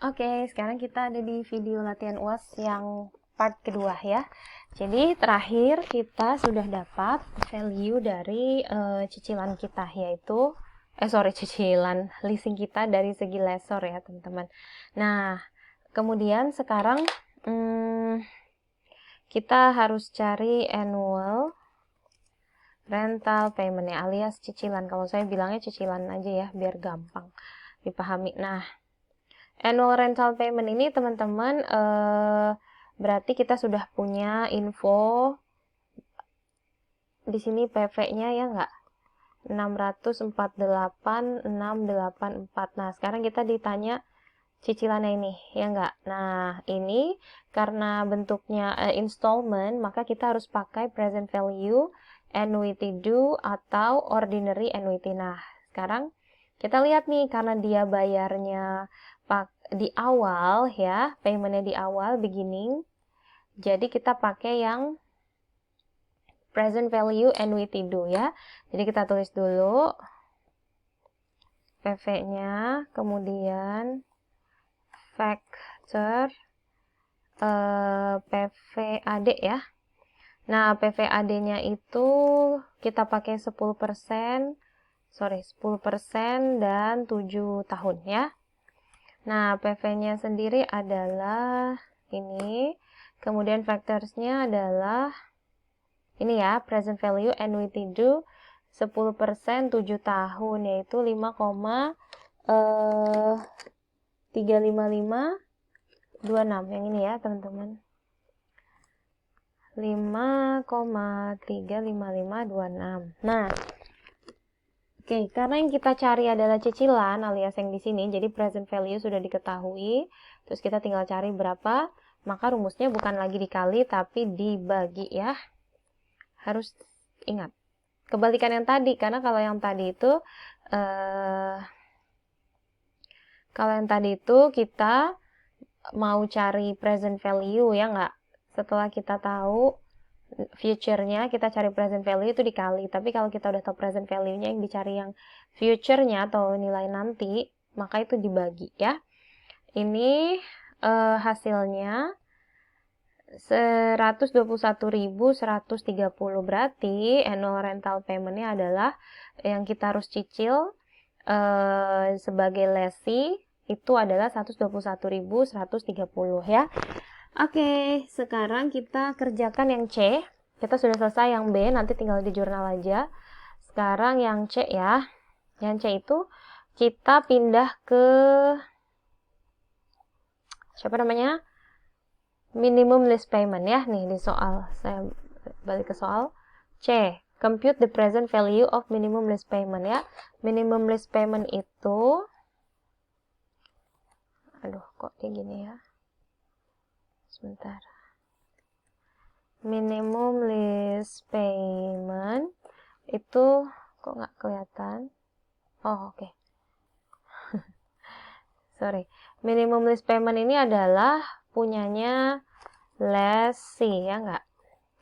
Oke, sekarang kita ada di video latihan UAS yang part kedua ya. Jadi terakhir kita sudah dapat value dari cicilan kita, yaitu cicilan leasing kita dari segi lessor ya teman-teman. Nah, kemudian sekarang kita harus cari annual rental payment ya, alias cicilan. Kalau saya bilangnya cicilan aja ya, biar gampang dipahami. Nah, annual rental payment ini teman-teman berarti kita sudah punya info di sini PV-nya ya enggak? 648.684. Nah, sekarang kita ditanya cicilannya ini ya enggak? Nah, ini karena bentuknya installment, maka kita harus pakai present value, annuity due atau ordinary annuity. Nah, sekarang kita lihat nih, karena dia bayarnya di awal ya, paymentnya di awal, beginning, jadi kita pakai yang present value annuity due ya. Jadi kita tulis dulu PV-nya, kemudian factor PVAD ya. Nah, PVAD-nya itu kita pakai 10%, 10% dan 7 tahun ya. Nah, PV-nya sendiri adalah ini. Kemudian factors-nya adalah ini ya, present value annuity due 10% 7 tahun, yaitu 5,35526. Yang ini ya, teman-teman. 5,35526. Nah, oke, karena yang kita cari adalah cicilan alias yang di sini, jadi present value sudah diketahui, terus kita tinggal cari berapa, maka rumusnya bukan lagi dikali tapi dibagi ya. Harus ingat. Kebalikan yang tadi, karena kalau yang tadi itu kita mau cari present value ya enggak? Setelah kita tahu future-nya, kita cari present value itu dikali. Tapi kalau kita udah tahu present value-nya, yang dicari yang future-nya atau nilai nanti, maka itu dibagi ya. Ini hasilnya 121.130, berarti annual rental payment-nya adalah yang kita harus cicil sebagai lessee itu adalah 121.130 ya. Oke, sekarang kita kerjakan yang C. Kita sudah selesai yang B, nanti tinggal di jurnal aja. Sekarang yang C ya. Yang C itu kita pindah ke siapa namanya? Minimum list payment ya. Nih di soal, saya balik ke soal C. Compute the present value of minimum list payment ya. Minimum list payment itu, aduh kok kayak gini ya. Sebentar. Minimum list payment itu kok nggak kelihatan? Oh, oke. Sorry. Minimum list payment ini adalah punyanya lessee ya nggak?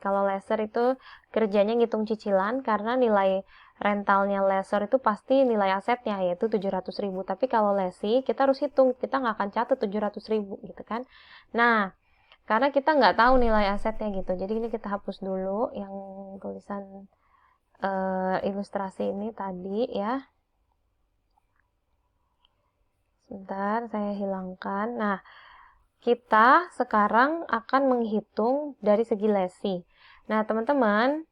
Kalau lessor itu kerjanya ngitung cicilan, karena nilai rentalnya lessor itu pasti nilai asetnya, yaitu 700.000. Tapi kalau lessee kita harus hitung, kita nggak akan catat 700.000 gitu kan. Nah, karena kita nggak tahu nilai asetnya gitu, jadi ini kita hapus dulu yang tulisan ilustrasi ini tadi ya. Sebentar, saya hilangkan. Nah, kita sekarang akan menghitung dari segi lessee. Nah, teman-teman,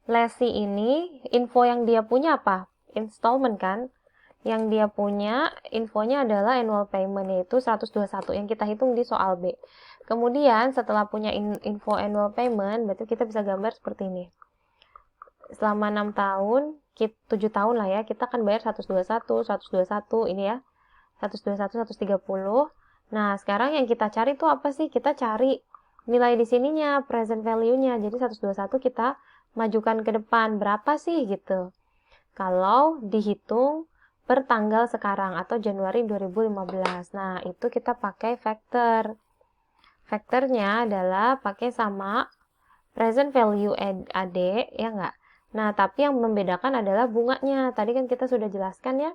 lessee ini info yang dia punya apa? Installment kan? Yang dia punya infonya adalah annual payment, yaitu 121 yang kita hitung di soal B. Kemudian setelah punya info annual payment, berarti kita bisa gambar seperti ini. Selama 6 tahun, 7 tahun lah ya, kita akan bayar 121 ini ya. 121, 130. Nah, sekarang yang kita cari itu apa sih? Kita cari nilai di sininya, present value-nya. Jadi 121 kita majukan ke depan. Berapa sih gitu? Kalau dihitung per tanggal sekarang atau Januari 2015. Nah, itu kita pakai factor. Factornya adalah pakai sama present value AD, ya enggak? Nah, tapi yang membedakan adalah bunganya. Tadi kan kita sudah jelaskan ya.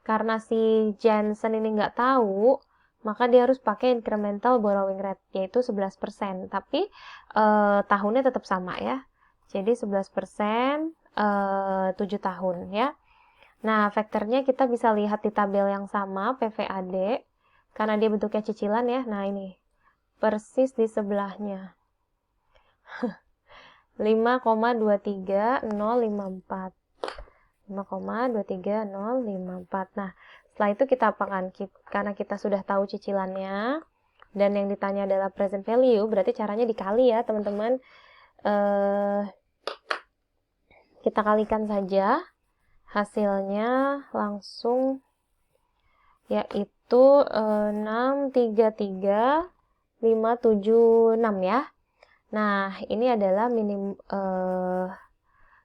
Karena si Jensen ini nggak tahu, maka dia harus pakai incremental borrowing rate, yaitu 11%. Tapi tahunnya tetap sama ya. Jadi 11% 7 tahun ya. Nah, faktornya kita bisa lihat di tabel yang sama, PVAD, karena dia bentuknya cicilan ya. Nah, ini persis di sebelahnya. 5,23054. 5,23054. Nah, setelah itu kita apakan? Karena kita sudah tahu cicilannya, dan yang ditanya adalah present value, berarti caranya dikali ya, teman-teman. Kita kalikan saja. Hasilnya langsung yaitu 633.576 ya. Nah, ini adalah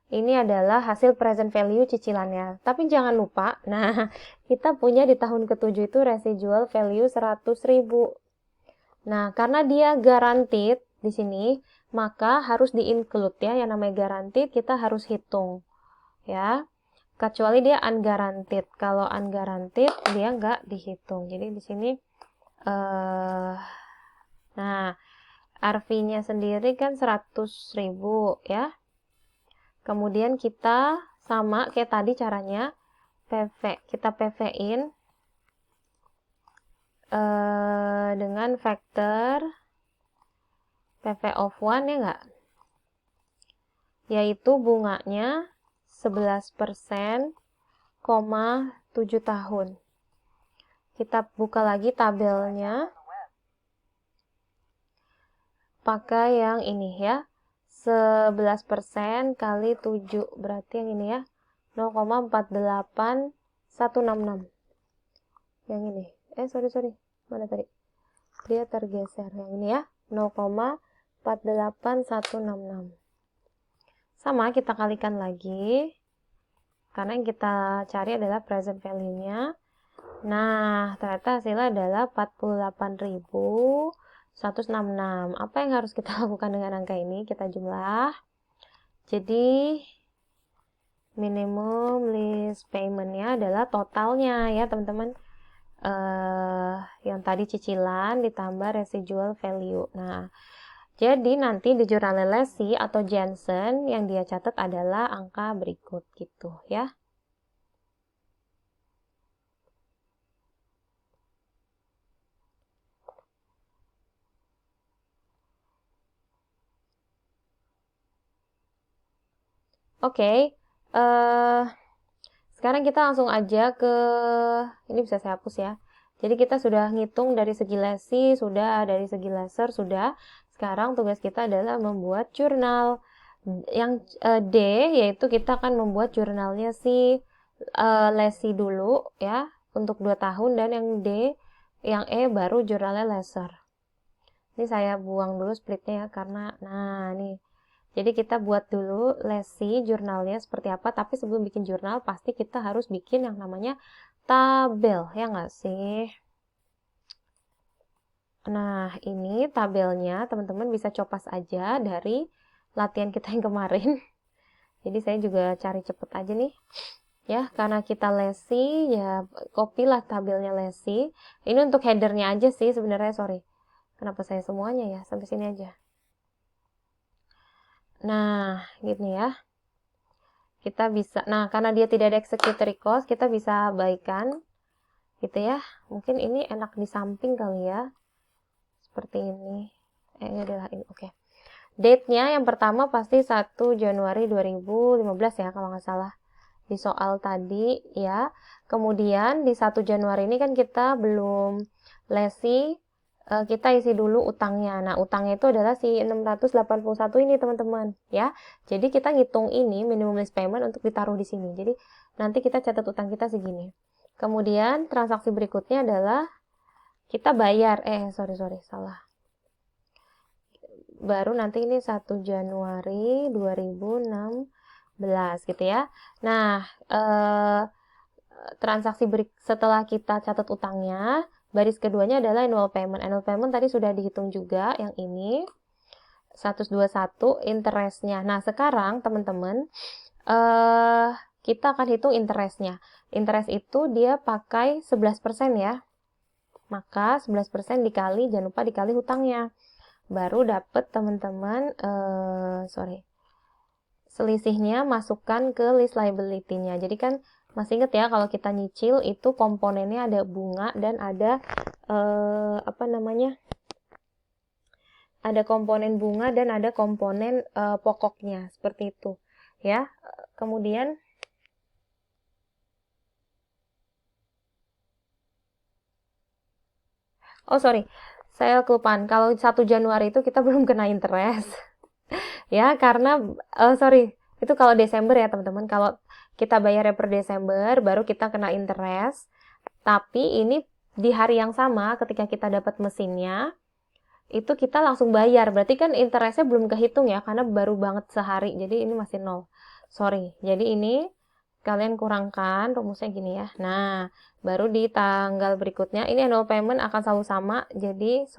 ini adalah hasil present value cicilannya. Tapi jangan lupa, nah, kita punya di tahun ke-7 itu residual value 100.000. Nah, karena dia guaranteed di sini, maka harus di-include ya, yang namanya guaranteed kita harus hitung. Ya. Kecuali dia unguaranteed. Kalau unguaranteed dia nggak dihitung. Jadi di sini nah, RV-nya sendiri kan 100.000 ya. Kemudian kita sama kayak tadi caranya PV, kita PV-in dengan faktor PV of 1 ya nggak? Yaitu bunganya 11%, 7 tahun. Kita buka lagi tabelnya. Pakai yang ini ya. 11% kali 7. Berarti yang ini ya. 0,48166. Yang ini. Sorry. Mana tadi? Dia tergeser. Yang ini ya. 0,48166. Sama, kita kalikan lagi. Karena yang kita cari adalah present value-nya. Nah, ternyata hasilnya adalah 48.166. Apa yang harus kita lakukan dengan angka ini? Kita jumlah. Jadi, minimum list payment-nya adalah totalnya ya, teman-teman. Yang tadi cicilan ditambah residual value. Nah, jadi nanti di jurnal Lesi atau Jensen yang dia catat adalah angka berikut gitu ya. Oke, sekarang kita langsung aja ke, ini bisa saya hapus ya. Jadi kita sudah ngitung dari segi lesi, sudah, dari segi laser, sudah. Sekarang tugas kita adalah membuat jurnal. Yang D, yaitu kita akan membuat jurnalnya si lesi dulu ya, untuk 2 tahun, dan yang D, yang E baru jurnalnya laser. Ini saya buang dulu splitnya ya, karena, nah nih. Jadi kita buat dulu lesi jurnalnya seperti apa, tapi sebelum bikin jurnal pasti kita harus bikin yang namanya tabel, ya nggak sih? Nah, ini tabelnya teman-teman bisa copas aja dari latihan kita yang kemarin. Jadi saya juga cari cepet aja nih. Ya, karena kita lesi, ya copy-lah tabelnya lesi. Ini untuk headernya aja sih sebenarnya, sorry. Kenapa saya semuanya ya? Sampai sini aja. Nah, gini ya. Kita bisa, nah karena dia tidak ada executory cost, kita bisa baikan gitu ya. Mungkin ini enak di samping kali ya. Seperti ini. Ini adalah ini, oke. Date-nya yang pertama pasti 1 Januari 2015 ya, kalau nggak salah. Di soal tadi ya. Kemudian di 1 Januari ini kan kita belum lesi, kita isi dulu utangnya. Nah, utangnya itu adalah si 681 ini, teman-teman, ya. Jadi kita ngitung ini minimum list payment untuk ditaruh di sini. Jadi nanti kita catat utang kita segini. Kemudian transaksi berikutnya adalah kita bayar, sorry, salah. Baru nanti ini 1 Januari 2016 gitu ya. Nah, transaksi setelah kita catat utangnya, baris keduanya adalah annual payment. Annual payment tadi sudah dihitung juga, yang ini 121 interestnya. Nah, sekarang teman-teman kita akan hitung interestnya. Interest itu dia pakai 11% ya. Maka 11% dikali, jangan lupa dikali hutangnya. Baru dapat teman-teman, selisihnya masukkan ke list liability-nya. Jadi kan masih ingat ya, kalau kita nyicil itu komponennya ada bunga dan ada ada komponen bunga dan ada komponen pokoknya, seperti itu ya. Kemudian saya kelupaan, kalau 1 Januari itu kita belum kena interest ya, karena itu kalau Desember ya teman-teman. Kalau kita bayarnya per Desember baru kita kena interest, tapi ini di hari yang sama ketika kita dapat mesinnya itu kita langsung bayar, berarti kan interestnya belum kehitung ya, karena baru banget sehari, jadi ini masih 0. Jadi ini kalian kurangkan, rumusnya gini ya. Nah, baru di tanggal berikutnya, ini annual payment akan selalu sama, jadi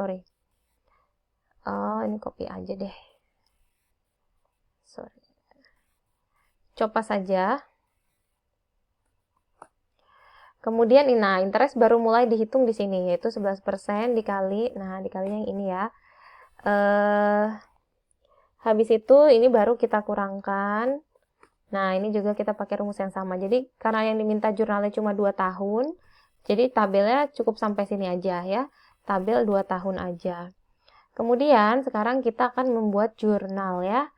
ini copy aja deh. Coba saja. Kemudian interest baru mulai dihitung di sini, yaitu 11% dikali, dikalinya yang ini ya. Habis itu ini baru kita kurangkan. Nah, ini juga kita pakai rumus yang sama. Jadi, karena yang diminta jurnalnya cuma 2 tahun, jadi tabelnya cukup sampai sini aja ya. Tabel 2 tahun aja. Kemudian, sekarang kita akan membuat jurnal ya.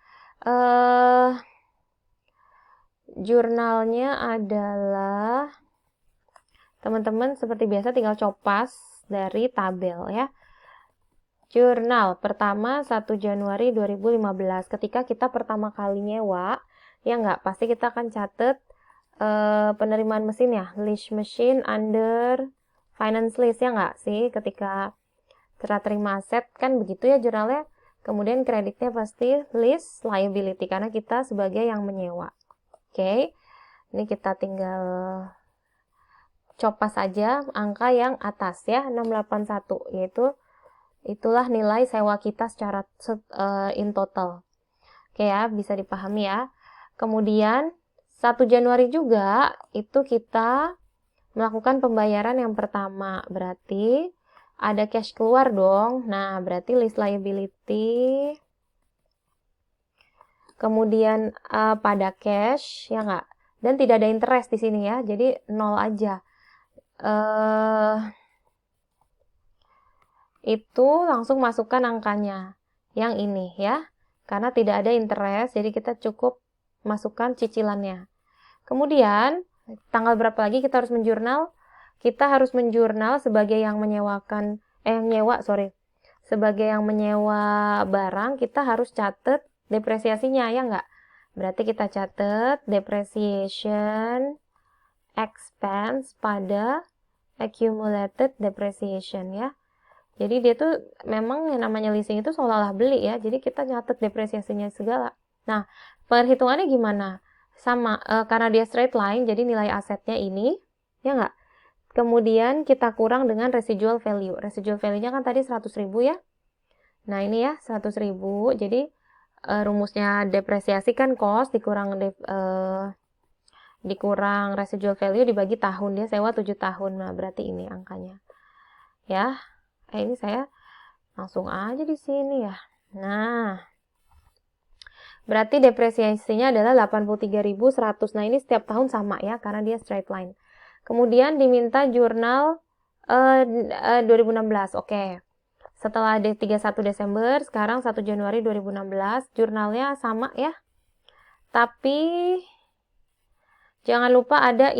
Jurnalnya adalah, teman-teman seperti biasa tinggal copas dari tabel ya. Jurnal pertama 1 Januari 2015. Ketika kita pertama kali nyewa, ya nggak, pasti kita akan catat penerimaan mesin ya, lease machine under finance lease, ya nggak sih, ketika serah terima aset kan begitu ya jurnalnya. Kemudian kreditnya pasti lease liability karena kita sebagai yang menyewa. Oke, ini kita tinggal copas saja angka yang atas ya, 681, yaitu itulah nilai sewa kita secara in total. Oke ya, bisa dipahami ya. Kemudian 1 Januari juga itu kita melakukan pembayaran yang pertama, berarti ada cash keluar dong. Nah, berarti list liability, kemudian pada cash, ya nggak? Dan tidak ada interest di sini ya, jadi 0 aja. Itu langsung masukkan angkanya yang ini ya, karena tidak ada interest, jadi kita cukup masukkan cicilannya. Kemudian tanggal berapa lagi kita harus menjurnal? Kita harus menjurnal sebagai yang menyewakan, sebagai yang menyewa barang, kita harus catat depresiasinya, ya nggak? Berarti kita catat depreciation expense pada accumulated depreciation ya. Jadi dia tuh memang yang namanya leasing itu seolah-olah beli ya, jadi kita catat depresiasinya segala. Nah, perhitungannya gimana? Sama, karena dia straight line, jadi nilai asetnya ini, ya nggak? Kemudian kita kurang dengan residual value. Residual value-nya kan tadi 100.000 ya. Nah, ini ya 100.000, jadi rumusnya depresiasi kan cost dikurang residual value dibagi tahun, dia sewa 7 tahun, nah berarti ini angkanya. Ya. Ini saya langsung aja di sini ya. Nah, berarti depresiasinya adalah 83.100. Nah, ini setiap tahun sama ya, karena dia straight line. Kemudian diminta jurnal 2016. Oke. Setelah 31 Desember, sekarang 1 Januari 2016, jurnalnya sama ya. Tapi jangan lupa ada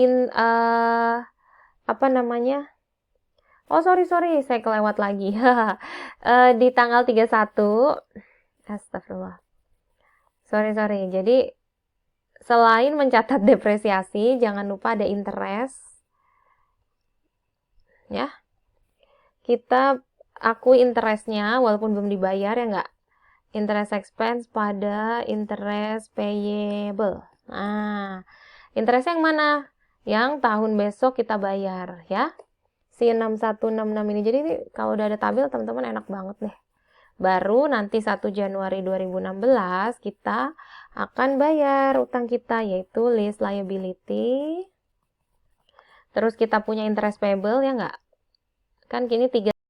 sorry, saya kelewat lagi. Di tanggal 31, astagfirullah. Sorry. Jadi, selain mencatat depresiasi, jangan lupa ada interest. Ya. Kita akui interestnya, walaupun belum dibayar, ya nggak? Interest expense pada interest payable. Nah, interest yang mana? Yang tahun besok kita bayar, ya. Si 6166 ini. Jadi ini kalau udah ada tabel teman-teman enak banget deh. Baru nanti 1 Januari 2016 kita akan bayar utang kita, yaitu lease liability. Terus kita punya interest payable ya nggak? Kan kini 3